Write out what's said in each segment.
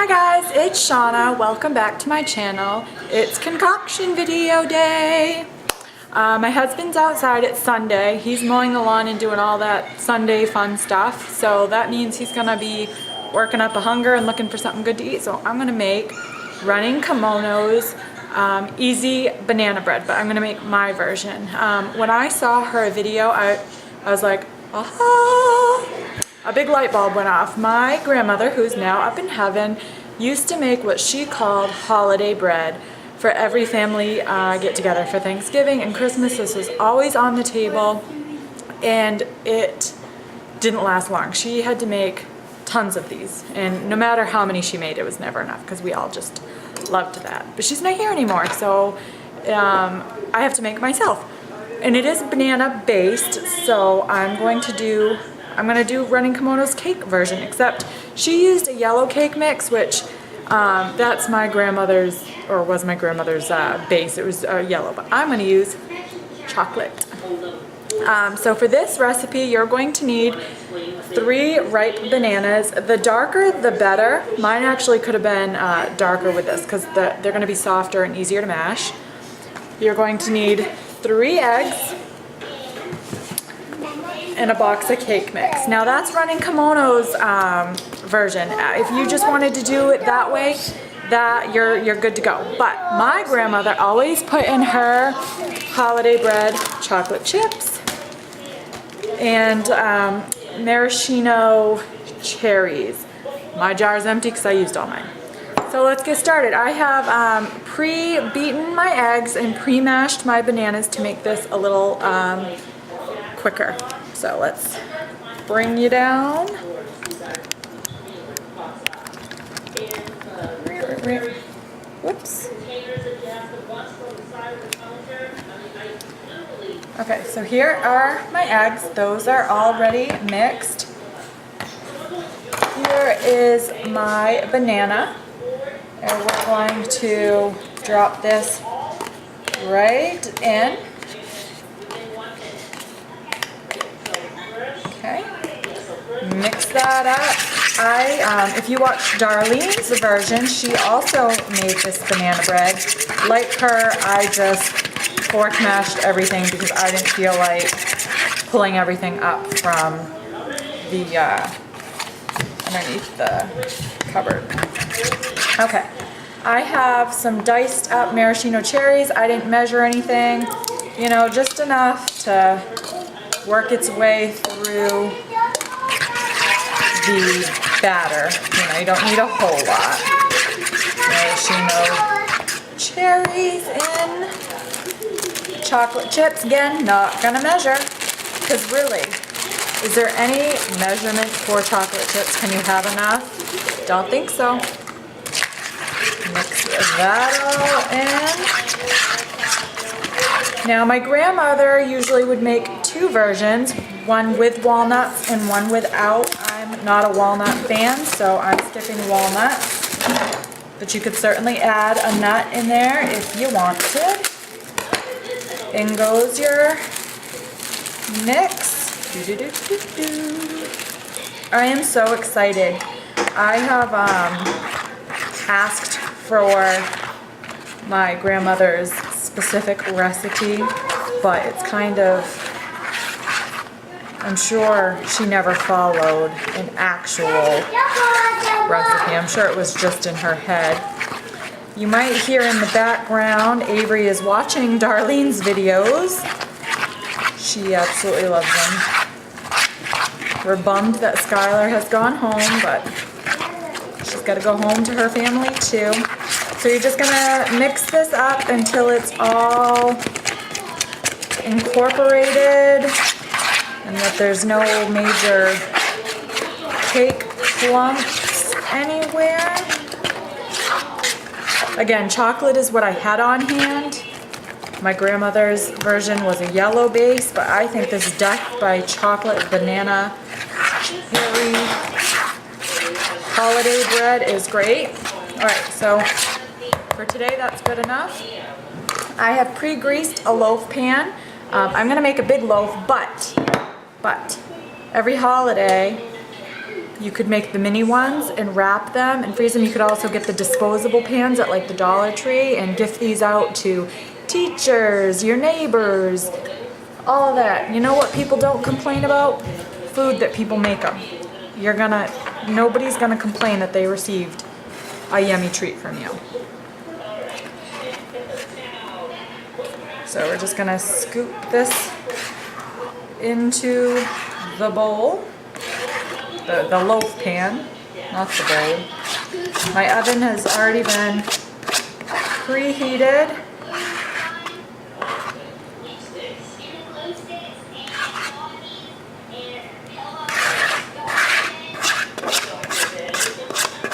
Hi guys, it's Shauna. Welcome back to my channel. It's concoction video day. My husband's outside. It's Sunday. He's mowing the lawn and doing all that Sunday fun stuff. So that means he's gonna be working up a hunger and looking for something good to eat. So I'm gonna make running Kimono's easy banana bread, but I'm gonna make my version. When I saw her video, I was like, aha! A big light bulb went off. My grandmother, who's now up in heaven, used to make what she called holiday bread for every family get together for Thanksgiving and Christmas. This was always on the table, and it didn't last long. She had to make tons of these, and no matter how many she made, it was never enough because we all just loved that. But she's not here anymore, so I have to make it myself. And it is banana based, so I'm going to do Running Kimono's cake version, except she used a yellow cake mix, which that's my grandmother's, or was my grandmother's base. It was yellow, but I'm going to use chocolate. So for this recipe, you're going to need 3 ripe bananas. The darker, the better. Mine actually could have been darker with this because they're going to be softer and easier to mash. You're going to need 3 eggs and a box of cake mix. Now that's Running Kimono's version. If you just wanted to do it that way, that you're good to go. But my grandmother always put in her holiday bread chocolate chips and maraschino cherries. My jar's empty because I used all mine. So let's get started. I have pre-beaten my eggs and pre-mashed my bananas to make this a little quicker. So let's bring you down. Whoops. Okay, so here are my eggs. Those are already mixed. Here is my banana. And we're going to drop this right in. Okay, mix that up. If you watch Darlene's version, she also made this banana bread. Like her, I just fork mashed everything because I didn't feel like pulling everything up from the underneath the cupboard. Okay, I have some diced up maraschino cherries. I didn't measure anything, you know, just enough to work its way through the batter. You know, you don't need a whole lot. Maraschino cherries in. Chocolate chips, again, not gonna measure. Because really, is there any measurements for chocolate chips? Can you have enough? Don't think so. Mix that all in. Now my grandmother usually would make 2 versions, one with walnuts and one without. I'm not a walnut fan, so I'm skipping walnuts. But you could certainly add a nut in there if you wanted. In goes your mix. I am so excited. I have asked for my grandmother's specific recipe, but it's kind of, I'm sure she never followed an actual recipe. I'm sure it was just in her head. You might hear in the background, Avery is watching Darlene's videos. She absolutely loves them. We're bummed that Skylar has gone home, but she's got to go home to her family too. So you're just gonna mix this up until it's all incorporated and that there's no major cake clumps anywhere. Again, chocolate is what I had on hand. My grandmother's version was a yellow base, but I think this decked by chocolate banana cherry holiday bread is great. All right, so for today, that's good enough. I have pre-greased a loaf pan. I'm gonna make a big loaf, but every holiday, You could make the mini ones and wrap them and freeze them. You could also get the disposable pans at like the Dollar Tree and gift these out to teachers, your neighbors, all of that. You know what people don't complain about? Food that people make them. Nobody's gonna complain that they received a yummy treat from you. So we're just gonna scoop this into the bowl, the loaf pan, not the bowl. My oven has already been preheated.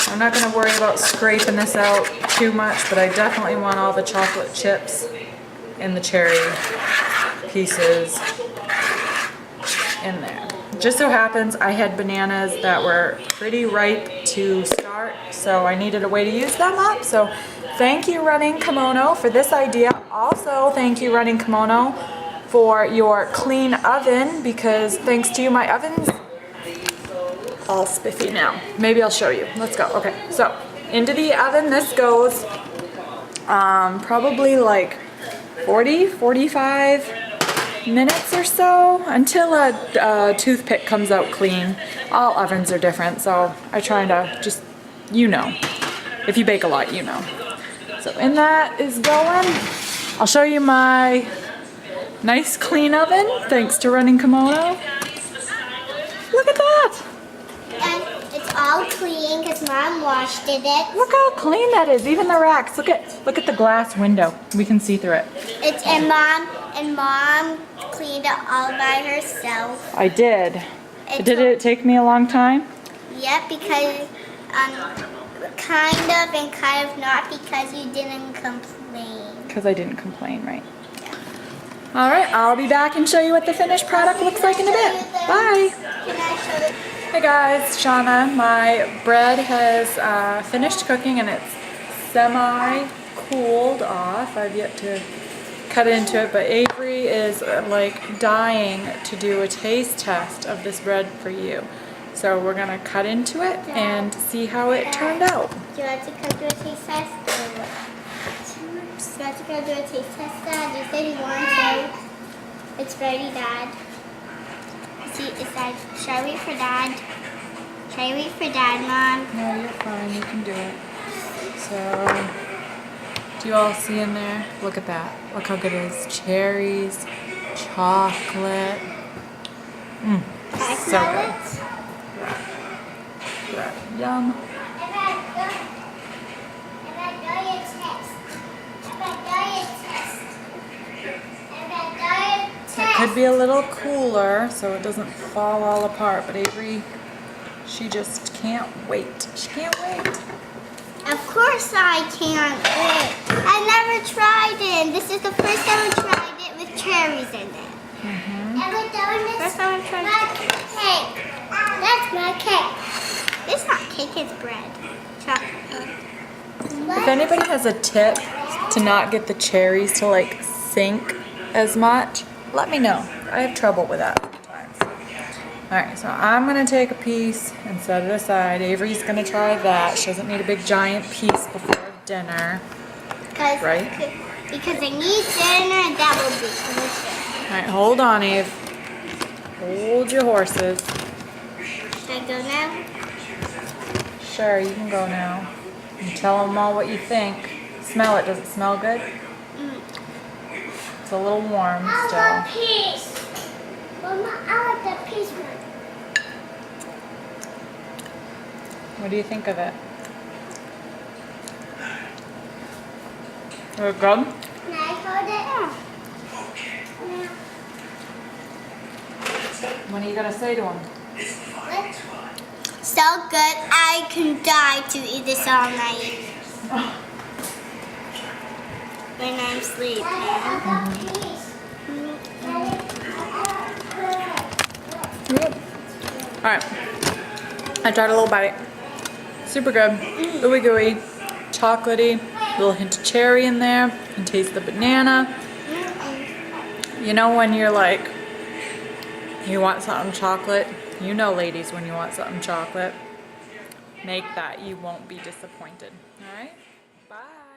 I'm not going to worry about scraping this out too much, but I definitely want all the chocolate chips and the cherry pieces in there. Just so happens I had bananas that were pretty ripe to start, so I needed a way to use them up. So thank you, Running Kimono, for this idea. Also, thank you, Running Kimono, for your clean oven, because thanks to you, my oven's all spiffy now. Maybe I'll show you. Let's go. Okay, so into the oven this goes. Probably like 45 minutes or so until a toothpick comes out clean. All ovens are different, so I try to just, you know, if you bake a lot, you know. So in that is going. I'll show you my nice clean oven, thanks to Running Kimono. Look at that. And it's all clean because Mom washed it. Look how clean that is. Even the racks. Look at the glass window. We can see through it. And Mom cleaned it all by herself. I did. Did it take me a long time? Yep, because kind of and kind of not, because you didn't complain. Because I didn't complain, right? All right, I'll be back and show you what the finished product looks like in a bit. Bye. Can I show it? Hey guys, Shauna. My bread has finished cooking and it's semi-cooled off. I've yet to cut into it, but Avery is like dying to do a taste test of this bread for you. So we're gonna cut into it and see how it turned out. Do you want to come do a taste test? Or what? Do you want to go do a taste test, Dad? You said you wanted to. It's ready, Dad. See, is that, should I wait for Dad? Should I wait for Dad, Mom? No, you're fine. You can do it. So, do you all see in there? Look at that. Look how good it is. Cherries, chocolate. So good. Yum. It could be a little cooler so it doesn't fall all apart, but Avery, she just can't wait. She can't wait. Of course I can't wait. I never tried it. This is the first time I tried it with cherries in it. And we're doing this. First time I tried cake. That's my cake. It's not cake, it's bread. Chocolate. If anybody has a tip to not get the cherries to like sink as much, let me know. I have trouble with that sometimes. Alright, so I'm going to take a piece and set it aside. Avery's going to try that. She doesn't need a big giant piece before dinner. Right? Because I need dinner, that will be delicious. Alright, hold on, Eve. Hold your horses. Should I go now? Sure, you can go now. And tell them all what you think. Smell it. Does it smell good? It's a little warm still. I want a piece. Mama, I want the piece one. What do you think of it? Is it good? Can I hold it? What are you going to say to him? So good, I can die to eat this all night. When I'm sleeping. Alright. I tried a little bite. Super good. Ooey gooey. Chocolatey. A little hint of cherry in there. You can taste the banana. You know when you're like, you want something chocolate? You know, ladies, when you want something chocolate. make that. You won't be disappointed. All right? Bye.